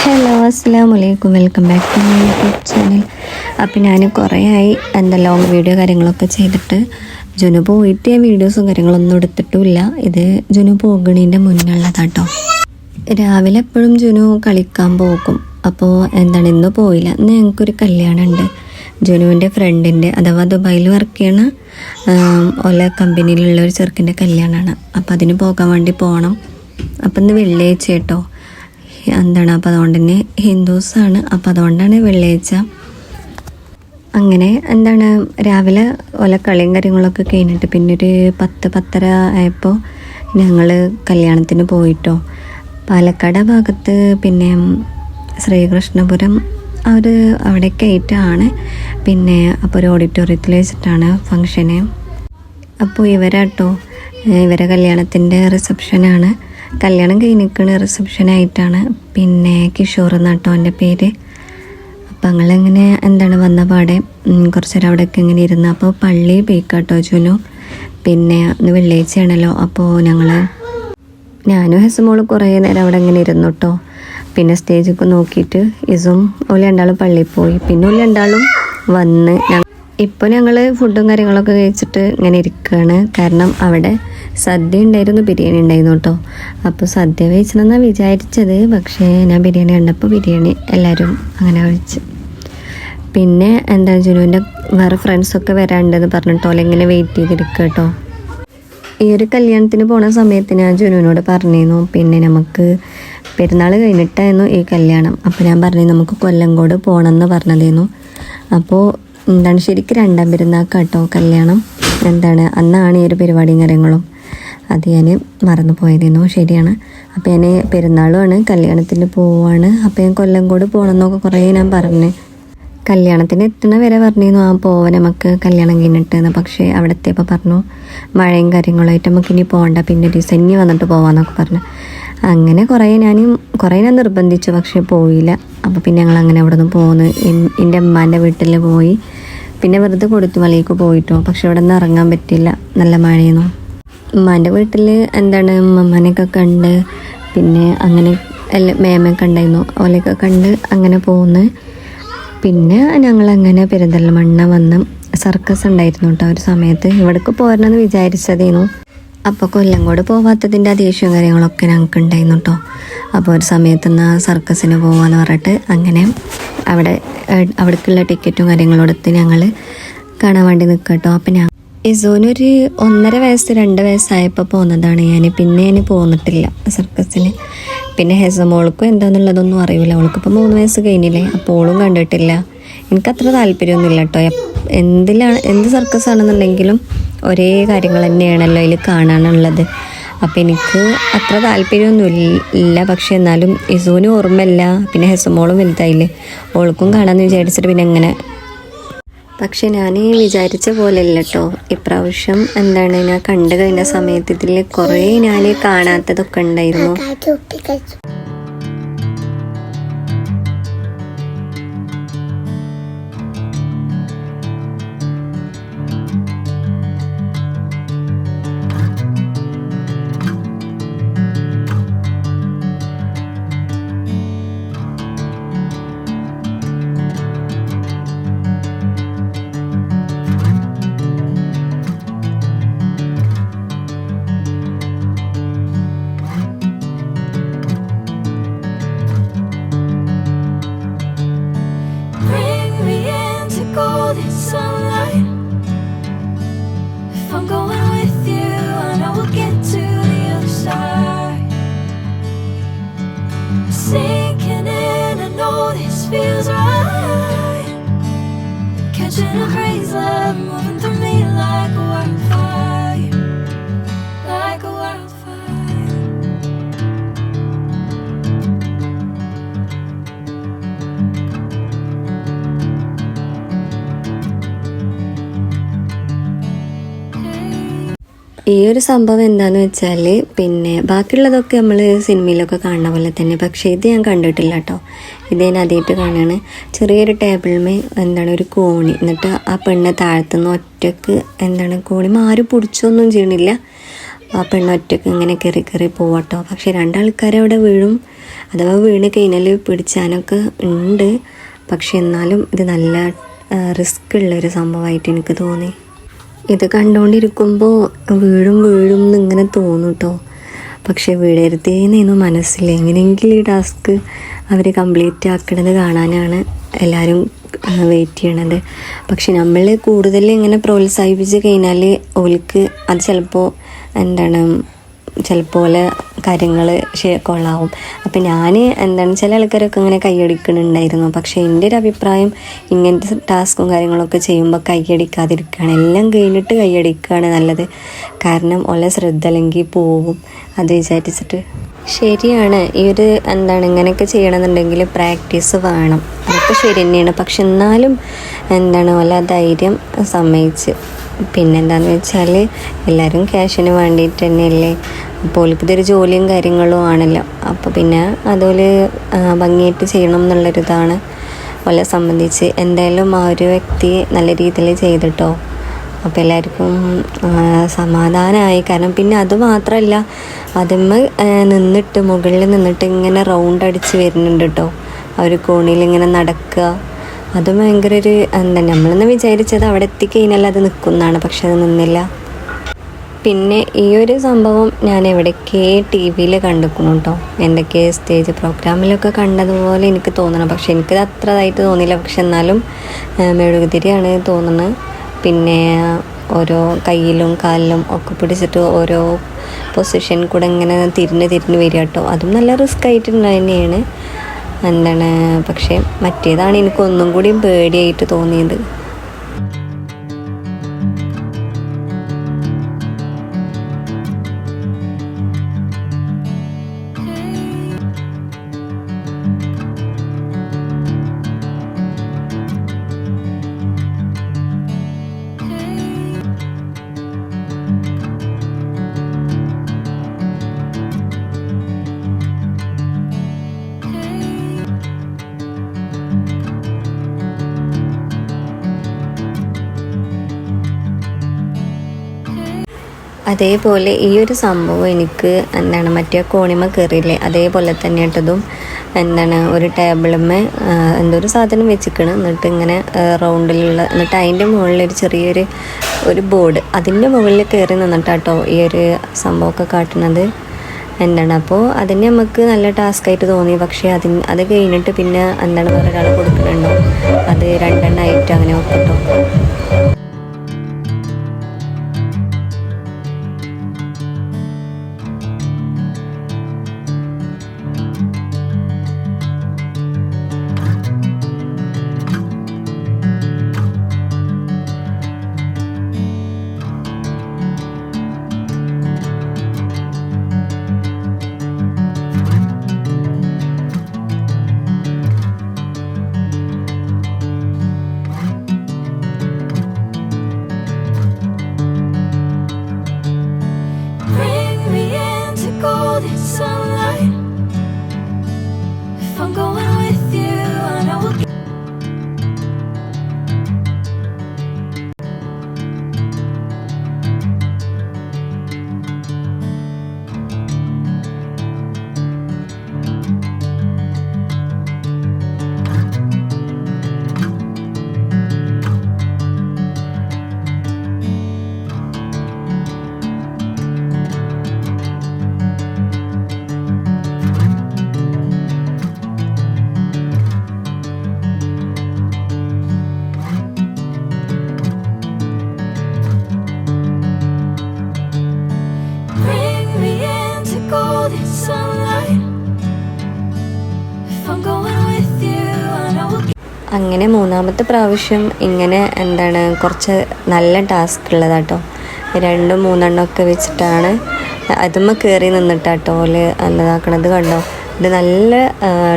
Hello അസ്സലാമലൈക്കും, welcome back to my YouTube channel. അപ്പം ഞാൻ കുറേ ആയി ലോങ് വീഡിയോ കാര്യങ്ങളൊക്കെ ചെയ്തിട്ട് ജുനു പോയിട്ട് വീഡിയോസും കാര്യങ്ങളൊന്നും എടുത്തിട്ടുമില്ല. ഇത് ജുനു പോകണീൻ്റെ മുന്നുള്ളതാട്ടോ. രാവിലെ എപ്പോഴും ജുനു കളിക്കാൻ പോകും. അപ്പോൾ ഇന്ന് പോയില്ല. ഇന്ന് ഞങ്ങൾക്കൊരു കല്യാണം ഉണ്ട്. ജുനുവിൻ്റെ ഫ്രണ്ടിൻ്റെ, അഥവാ ദുബായിൽ വർക്ക് ചെയ്യണ ഓല കമ്പനിയിലുള്ള ഒരു ചെറുക്കിൻ്റെ കല്യാണമാണ്. അപ്പോൾ അതിന് പോകാൻ വേണ്ടി പോകണം. അപ്പം ഇന്ന് വെള്ളിയാഴ്ച കേട്ടോ. അപ്പോൾ അതുകൊണ്ട് തന്നെ ഹിന്ദുസാണ്. അപ്പോൾ അതുകൊണ്ടാണ് വെള്ളിയാഴ്ച. അങ്ങനെ രാവിലെ ഓല കളിയും കാര്യങ്ങളൊക്കെ കഴിഞ്ഞിട്ട് പിന്നെ ഒരു 10-10:30 ആയപ്പോൾ ഞങ്ങൾ കല്യാണത്തിന് പോയിട്ടോ. പാലക്കാട് ഭാഗത്ത് പിന്നെ ശ്രീകൃഷ്ണപുരം അവിടെയൊക്കെ ആയിട്ടാണ്. പിന്നെ അപ്പോൾ ഒരു ഓഡിറ്റോറിയത്തിൽ വെച്ചിട്ടാണ് ഫങ്ഷന്. അപ്പോൾ ഇവരെ കല്യാണത്തിൻ്റെ റിസപ്ഷനാണ്. കല്യാണം കഴിഞ്ഞിരിക്കുന്ന റിസപ്ഷനായിട്ടാണ്. പിന്നെ കിഷോർ എന്നാട്ടോ എൻ്റെ പേര്. അപ്പം ഞങ്ങളിങ്ങനെ വന്ന പാടെ കുറച്ച് നേരം അവിടെയൊക്കെ ഇങ്ങനെ ഇരുന്ന്. അപ്പോൾ പള്ളി പോയിക്കാട്ടോ ജുനു. പിന്നെ ഇന്ന് വെള്ളിയാഴ്ചയാണല്ലോ. അപ്പോൾ ഞാനും ഹെസമോള് കുറേ നേരം അവിടെ ഇങ്ങനെ ഇരുന്നു കേട്ടോ. പിന്നെ സ്റ്റേജൊക്കെ നോക്കിയിട്ട് ഇസും ഓല് രണ്ടാളും പള്ളിയിൽ പോയി. പിന്നെ ഓല് രണ്ടാളും വന്ന് ഇപ്പോൾ ഞങ്ങൾ ഫുഡും കാര്യങ്ങളൊക്കെ കഴിച്ചിട്ട് ഇങ്ങനെ ഇരിക്കുകയാണ്. കാരണം അവിടെ സദ്യ ഉണ്ടായിരുന്നു, ബിരിയാണി ഉണ്ടായിരുന്നു കേട്ടോ. അപ്പോൾ സദ്യ കഴിച്ചണമെന്നാണ് വിചാരിച്ചത്. പക്ഷേ ഞാൻ ബിരിയാണി കണ്ടപ്പോൾ ബിരിയാണി എല്ലാവരും അങ്ങനെ കഴിച്ച്. പിന്നെ ജുനുവിൻ്റെ വേറെ ഫ്രണ്ട്സൊക്കെ വരാനുണ്ടെന്ന് പറഞ്ഞിട്ടോ ഇങ്ങനെ വെയിറ്റ് ചെയ്തിരിക്കുക കേട്ടോ. ഈ ഒരു കല്യാണത്തിന് പോണ സമയത്ത് ഞാൻ ജുനുവിനോട് പറഞ്ഞിരുന്നു, പിന്നെ നമുക്ക് പെരുന്നാൾ കഴിഞ്ഞിട്ടായിരുന്നു ഈ കല്യാണം. അപ്പോൾ ഞാൻ പറഞ്ഞു നമുക്ക് കൊല്ലങ്കോട് പോകണമെന്ന് പറഞ്ഞതായിരുന്നു. അപ്പോൾ ശരിക്കും 2ാം പെരുന്നാൾക്കാട്ടോ കല്യാണം. അന്നാണ് ഈ ഒരു പരിപാടിയും കാര്യങ്ങളും. അത് ഞാൻ മറന്നു പോയതായിരുന്നു. ശരിയാണ്. അപ്പോൾ ഞാൻ പെരുന്നാളുമാണ്, കല്യാണത്തിന് പോവാണ്. അപ്പോൾ ഞാൻ കൊല്ലങ്കോട് പോകണമെന്നൊക്കെ കുറേ ഞാൻ പറഞ്ഞു. കല്യാണത്തിന് എത്തണ വരെ പറഞ്ഞിരുന്നു പോവാൻ നമുക്ക് കല്യാണം കഴിഞ്ഞിട്ടെന്ന്. പക്ഷേ അവിടെ എത്തിയപ്പോൾ പറഞ്ഞു മഴയും കാര്യങ്ങളായിട്ട് നമുക്ക് ഇനി പോകണ്ട, പിന്നെ ഡിസൈനി വന്നിട്ട് പോവാന്നൊക്കെ പറഞ്ഞു. അങ്ങനെ കുറേ ഞാൻ നിർബന്ധിച്ചു, പക്ഷേ പോയില്ല. അപ്പോൾ പിന്നെ ഞങ്ങളങ്ങനെ അവിടെ നിന്ന് പോന്ന് എൻ്റെ അമ്മാൻ്റെ വീട്ടിൽ പോയി. പിന്നെ വെറുതെ കൊടുത്തു മലയ്ക്ക് പോയിട്ടോ. പക്ഷെ അവിടെ നിന്ന് ഇറങ്ങാൻ പറ്റില്ല, നല്ല മഴയൊന്നും. ഉമ്മാൻ്റെ വീട്ടിൽ അമ്മനെയൊക്കെ കണ്ട് പിന്നെ അങ്ങനെ മേമയൊക്കെ ഉണ്ടായിരുന്നു, ഓലയൊക്കെ കണ്ട് അങ്ങനെ പോന്ന്. പിന്നെ ഞങ്ങളങ്ങനെ പെരിന്തൽമണ്ണ വന്ന് സർക്കസ് ഉണ്ടായിരുന്നു കേട്ടോ ഒരു സമയത്ത്. ഇവിടേക്ക് പോരണമെന്ന് വിചാരിച്ചതേനു. അപ്പോൾ കൊല്ലങ്കോട് പോവാത്തതിൻ്റെ ദേഷ്യവും കാര്യങ്ങളൊക്കെ ഞങ്ങൾക്ക് ഉണ്ടായിരുന്നു കേട്ടോ. അപ്പോൾ ഒരു സമയത്ത് സർക്കസിന് പോകാമെന്ന് പറഞ്ഞിട്ട് അങ്ങനെ അവിടേക്കുള്ള ടിക്കറ്റും കാര്യങ്ങളും എടുത്ത് ഞങ്ങൾ കാണാൻ വേണ്ടി നിൽക്കുക കേട്ടോ. അപ്പം ഇസോനൊരു 1.5 വയസ്സ് 2 വയസ്സായപ്പോൾ പോകുന്നതാണ് ഞാൻ. പിന്നെ ഞാൻ പോന്നിട്ടില്ല സർക്കസിന്. പിന്നെ ഹെസമോൾക്കും എന്താണെന്നുള്ളതൊന്നും അറിയില്ല. അവൾക്കിപ്പോൾ 3 വയസ്സ് കഴിഞ്ഞില്ലേ. അപ്പോൾ ഓളും കണ്ടിട്ടില്ല. എനിക്കത്ര താല്പര്യമൊന്നുമില്ല കേട്ടോ. എന്ത് സർക്കസ് ആണെന്നുണ്ടെങ്കിലും ഒരേ കാര്യങ്ങൾ തന്നെയാണല്ലോ അതിൽ കാണാനുള്ളത്. അപ്പം എനിക്ക് അത്ര താല്പര്യമൊന്നും ഇല്ല. പക്ഷെ എന്നാലും ഇസൂന് ഓർമ്മയില്ല. പിന്നെ ഹെസമോളും വലുതായില്ലേ, ഓൾക്കും കാണാമെന്ന് വിചാരിച്ചിട്ട് പിന്നെ എങ്ങനെ. പക്ഷെ ഞാൻ വിചാരിച്ച പോലെ അല്ല കേട്ടോ ഇപ്രാവശ്യം. ഞാൻ കണ്ടു കഴിഞ്ഞ സമയത്ത് ഇതിൽ കുറേ ഞാൻ കാണാത്തതൊക്കെ ഉണ്ടായിരുന്നു. Sinking in, I know this feels right. Catching a breeze, love moving through me like a wildfire, like a wildfire. ഈ ഒരു സംഭവം എന്താണെന്ന് വെച്ചാൽ പിന്നെ ബാക്കിയുള്ളതൊക്കെ നമ്മൾ സിനിമയിലൊക്കെ കാണുന്ന പോലെ തന്നെ. പക്ഷേ ഇത് ഞാൻ കണ്ടിട്ടില്ല കേട്ടോ. ഇത് ഞാൻ ആദ്യമായിട്ട് കാണുകയാണ്. ചെറിയൊരു ടേബിളിൽ ഒരു കോണി, എന്നിട്ട് ആ പെണ്ണ് താഴത്തുനിന്ന് ഒറ്റക്ക് കോണി ആരും പിടിച്ചൊന്നും ചെയ്യണില്ല. ആ പെണ്ണ് ഒറ്റക്ക് ഇങ്ങനെ കയറി പോവാട്ടോ. പക്ഷെ 2 ആൾക്കാർ അവിടെ വീഴും. അഥവാ വീണ് കഴിഞ്ഞാൽ പിടിച്ചാനൊക്കെ ഉണ്ട്. പക്ഷെ എന്നാലും ഇത് നല്ല റിസ്ക് ഉള്ളൊരു സംഭവമായിട്ട് എനിക്ക് തോന്നി. ഇത് കണ്ടുകൊണ്ടിരിക്കുമ്പോൾ വീഴും എന്നിങ്ങനെ തോന്നും കേട്ടോ. പക്ഷെ വീഴരുതേന്നൊന്നും മനസ്സില്ല. എങ്ങനെയെങ്കിലും ഈ ടാസ്ക് അവർ കംപ്ലീറ്റ് ആക്കണത് കാണാനാണ് എല്ലാവരും വെയിറ്റ് ചെയ്യണത്. പക്ഷെ നമ്മൾ കൂടുതൽ ഇങ്ങനെ പ്രോത്സാഹിപ്പിച്ച് കഴിഞ്ഞാൽ ഓൾക്ക് അത് ചിലപ്പോൾ ചിലപ്പോൾ കാര്യങ്ങൾ കൊള്ളാവും. അപ്പം ഞാൻ ചില ആൾക്കാരൊക്കെ ഇങ്ങനെ കൈയടിക്കണുണ്ടായിരുന്നു. പക്ഷേ എൻ്റെ ഒരു അഭിപ്രായം ഇങ്ങനത്തെ ടാസ്കും കാര്യങ്ങളൊക്കെ ചെയ്യുമ്പോൾ കൈയടിക്കാതിരിക്കുകയാണ്. എല്ലാം കഴിഞ്ഞിട്ട് കൈയടിക്കുകയാണ് നല്ലത്. കാരണം ഓലെ ശ്രദ്ധ അല്ലെങ്കിൽ പോവും അത് വിചാരിച്ചിട്ട്. ശരിയാണ്, ഈ ഒരു ഇങ്ങനെയൊക്കെ ചെയ്യണമെന്നുണ്ടെങ്കിൽ പ്രാക്ടീസ് വേണം. അതൊക്കെ ശരി തന്നെയാണ്. പക്ഷെ എന്നാലും ഓല ധൈര്യം സമ്മതിച്ച്. പിന്നെന്താണെന്ന് വെച്ചാൽ എല്ലാവരും ക്യാഷിന് വേണ്ടിയിട്ട് തന്നെയല്ലേ. അപ്പോൾ ഇതൊരു ജോലിയും കാര്യങ്ങളും ആണല്ലോ. അപ്പോൾ പിന്നെ അതുപോലെ ഭംഗിയായിട്ട് ചെയ്യണം എന്നുള്ളൊരിതാണ് ഓലെ സംബന്ധിച്ച്. എന്തായാലും ആ ഒരു വ്യക്തി നല്ല രീതിയിൽ ചെയ്തിട്ടോ. അപ്പോൾ എല്ലാവർക്കും സമാധാനമായി. കാരണം പിന്നെ അത് മാത്രമല്ല, അതിന്മേൽ നിന്നിട്ട് മുകളിൽ നിന്നിട്ട് ഇങ്ങനെ റൗണ്ട് അടിച്ച് വരുന്നുണ്ട് കേട്ടോ. ആ ഒരു കോണിയിൽ ഇങ്ങനെ നടക്കുക. അത് ഭയങ്കര ഒരു നമ്മളെന്ന് വിചാരിച്ചത് അവിടെ എത്തിക്കഴിഞ്ഞാൽ അത് നിൽക്കുന്നതാണ്. പക്ഷെ അത് നിന്നില്ല. പിന്നെ ഈ ഒരു സംഭവം ഞാൻ എവിടേക്കേ ടി വിയിൽ കണ്ടിരിക്കുന്നു കേട്ടോ. എന്തൊക്കെ സ്റ്റേജ് പ്രോഗ്രാമിലൊക്കെ കണ്ടതുപോലെ എനിക്ക് തോന്നണം. പക്ഷെ എനിക്കത് അത്രതായിട്ട് തോന്നിയില്ല. പക്ഷെ എന്നാലും മെഴുകുതിരിയാണ് തോന്നുന്നത്. പിന്നെ ഓരോ കയ്യിലും കാലിലും ഒക്കെ പിടിച്ചിട്ട് ഓരോ പൊസിഷൻ കൂടെ ഇങ്ങനെ തിരിഞ്ഞ് വരിക കേട്ടോ. അതും നല്ല റിസ്ക് ആയിട്ടുള്ള തന്നെയാണ്. പക്ഷേ മറ്റേതാണ് എനിക്കൊന്നും കൂടി പേടിയായിട്ട് തോന്നിയത്. അതേപോലെ ഈ ഒരു സംഭവം എനിക്ക് മറ്റേ കോണിമ കയറിയില്ലേ അതേപോലെ തന്നെ ഇട്ടതും ഒരു ടേബിളുമ്മേ ഒരു സാധനം വെച്ചിക്കണം. എന്നിട്ട് ഇങ്ങനെ റൗണ്ടിലുള്ള എന്നിട്ട് അതിൻ്റെ മുകളിലൊരു ചെറിയൊരു ബോർഡ് അതിൻ്റെ മുകളിൽ കയറി നിന്നിട്ടാട്ടോ ഈ ഒരു സംഭവമൊക്കെ കാട്ടുന്നത്. അപ്പോൾ അതിന് നമുക്ക് നല്ല ടാസ്ക്കായിട്ട് തോന്നി. പക്ഷേ അത് കഴിഞ്ഞിട്ട് പിന്നെ വേറെ ഒരാൾ കൊടുക്കുന്നുണ്ടോ, അത് 2 എണ്ണമായിട്ട് അങ്ങനെ വെക്കട്ടോ. അങ്ങനെ 3ാമത്തെ പ്രാവശ്യം ഇങ്ങനെ കുറച്ച് നല്ല ടാസ്ക് ഉള്ളതാട്ടോ. 2, 3 ഒക്കെ വെച്ചിട്ടാണ് അതുമ്മ കയറി നിന്നിട്ടാട്ടോ ഓല് ഇതാക്കണത്. കണ്ടോ, ഇത് നല്ല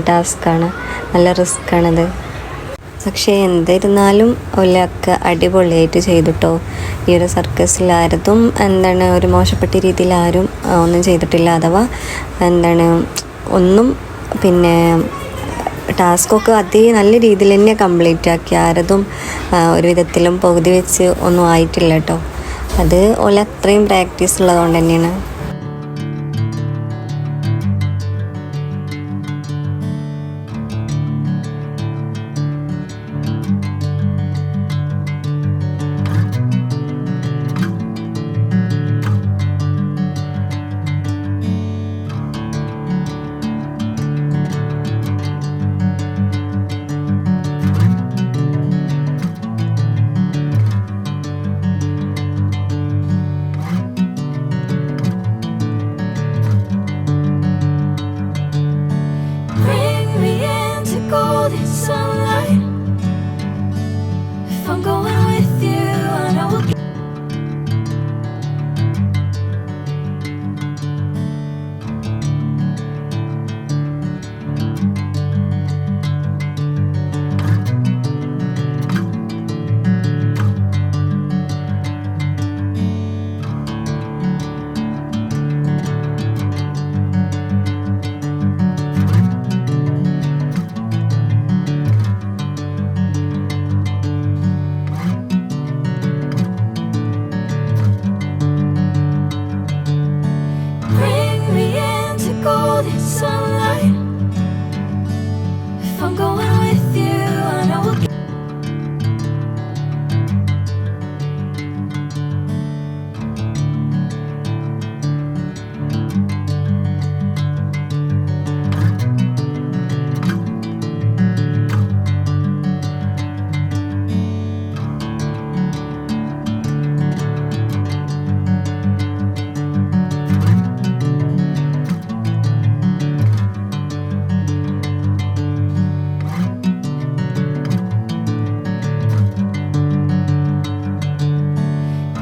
ടാസ്ക്കാണ്, നല്ല റിസ്ക്കാണത്. പക്ഷേ എന്തായിരുന്നാലും ഓലൊക്കെ അടിപൊളിയായിട്ട് ചെയ്തിട്ടോ. ഈ ഒരു സർക്കസിൽ ആരതും ഒരു മോശപ്പെട്ട രീതിയിൽ ആരും ഒന്നും ചെയ്തിട്ടില്ല. അഥവാ ഒന്നും പിന്നെ ടാസ്കൊക്കെ നല്ല രീതിയിൽ തന്നെ കംപ്ലീറ്റ് ആക്കി. ആരതും ഒരു വിധത്തിലും പകുതി വെച്ച് ഒന്നും ആയിട്ടില്ല കേട്ടോ. അത് ഓല അത്രയും പ്രാക്ടീസ് ഉള്ളതുകൊണ്ട് തന്നെയാണ്. golden sunlight. If I'm going with you, I know we'll get bring me into golden sunlight. If I'm going with you, I know we'll get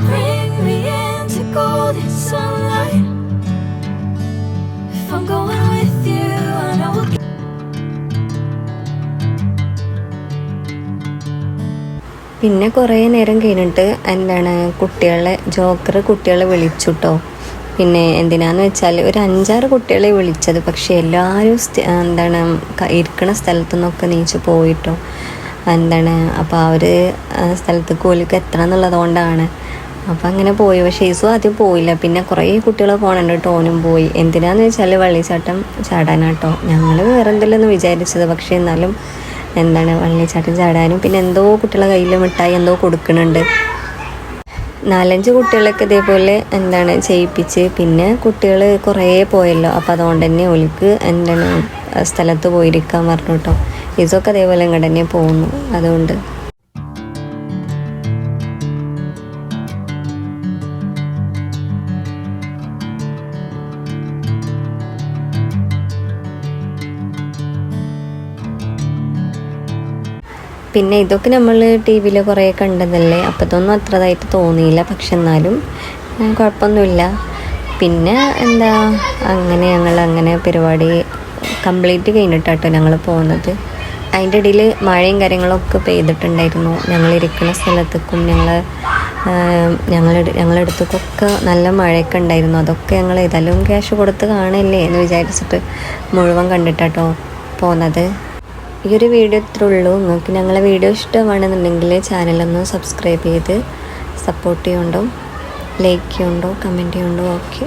bring me into golden sunlight. If I'm going with you, I know we'll get പിന്നെ കുറേ നേരം കഴിഞ്ഞിട്ട് കുട്ടികളെ വിളിച്ചു കേട്ടോ. പിന്നെ എന്തിനാന്ന് വെച്ചാൽ ഒരു 5-6 കുട്ടികളെ വിളിച്ചത്, പക്ഷേ എല്ലാവരും ഇരിക്കണ സ്ഥലത്തു നിന്നൊക്കെ നീച്ച് പോയിട്ടോ. അപ്പോൾ ആ ഒരു സ്ഥലത്ത് കോലിക്ക് എത്തണം എന്നുള്ളതുകൊണ്ടാണ്. അപ്പോൾ അങ്ങനെ പോയി. പക്ഷേ ഈസു ആദ്യം പോയില്ല. പിന്നെ കുറേ കുട്ടികൾ പോകണുണ്ട്, ടോനും പോയി. എന്തിനാന്ന് വെച്ചാൽ വെള്ളിച്ചാട്ടം ചാടാനാട്ടോ. ഞങ്ങൾ വേറെ എന്തെങ്കിലും വിചാരിച്ചത്, പക്ഷേ എന്നാലും വെള്ളിച്ചാട്ടം ചാടാനും പിന്നെ എന്തോ കുട്ടികളെ കയ്യിൽ മിഠായി എന്തോ കൊടുക്കുന്നുണ്ട്. 4-5 കുട്ടികളൊക്കെ ഇതേപോലെ ചെയ്യിപ്പിച്ച്. പിന്നെ കുട്ടികൾ കുറേ പോയല്ലോ, അപ്പോൾ അതുകൊണ്ട് തന്നെ ഓലിക്ക് സ്ഥലത്ത് പോയിരിക്കാൻ പറഞ്ഞു കേട്ടോ. ഇതൊക്കെ അതേപോലെ ഇങ്ങോട്ട് തന്നെ പോകുന്നു. അതുകൊണ്ട് പിന്നെ ഇതൊക്കെ നമ്മൾ ടി വിയിൽ കുറേ കണ്ടതല്ലേ, അപ്പോൾ ഇതൊന്നും അത്രതായിട്ട് തോന്നിയില്ല. പക്ഷെ എന്നാലും കുഴപ്പമൊന്നുമില്ല. പിന്നെ ഞങ്ങൾ പരിപാടി കംപ്ലീറ്റ് കഴിഞ്ഞിട്ടാട്ടോ ഞങ്ങൾ പോകുന്നത്. അതിൻ്റെ ഇടയിൽ മഴയും കാര്യങ്ങളൊക്കെ പെയ്തിട്ടുണ്ടായിരുന്നു. ഞങ്ങളിരിക്കുന്ന സ്ഥലത്തേക്കും ഞങ്ങളടുത്തേക്കൊക്കെ നല്ല മഴയൊക്കെ ഉണ്ടായിരുന്നു. അതൊക്കെ ഞങ്ങൾ ഏതായാലും ക്യാഷ് കൊടുത്ത് കാണല്ലേ എന്ന് വിചാരിച്ചിട്ട് മുഴുവൻ കണ്ടിട്ടാട്ടോ പോകുന്നത്. ഈ ഒരു വീഡിയോ ഇത്രേ ഉള്ളൂ. നിങ്ങൾക്ക് ഞങ്ങളെ വീഡിയോ ഇഷ്ടമാണെന്നുണ്ടെങ്കിൽ ചാനലൊന്ന് സബ്സ്ക്രൈബ് ചെയ്ത് സപ്പോർട്ട് ചെയ്യുന്നുണ്ടോ, ലൈക്ക് ചെയ്യുന്നുണ്ടോ, കമൻറ്റ് ചെയ്യുന്നുണ്ടോ. ഓക്കെ.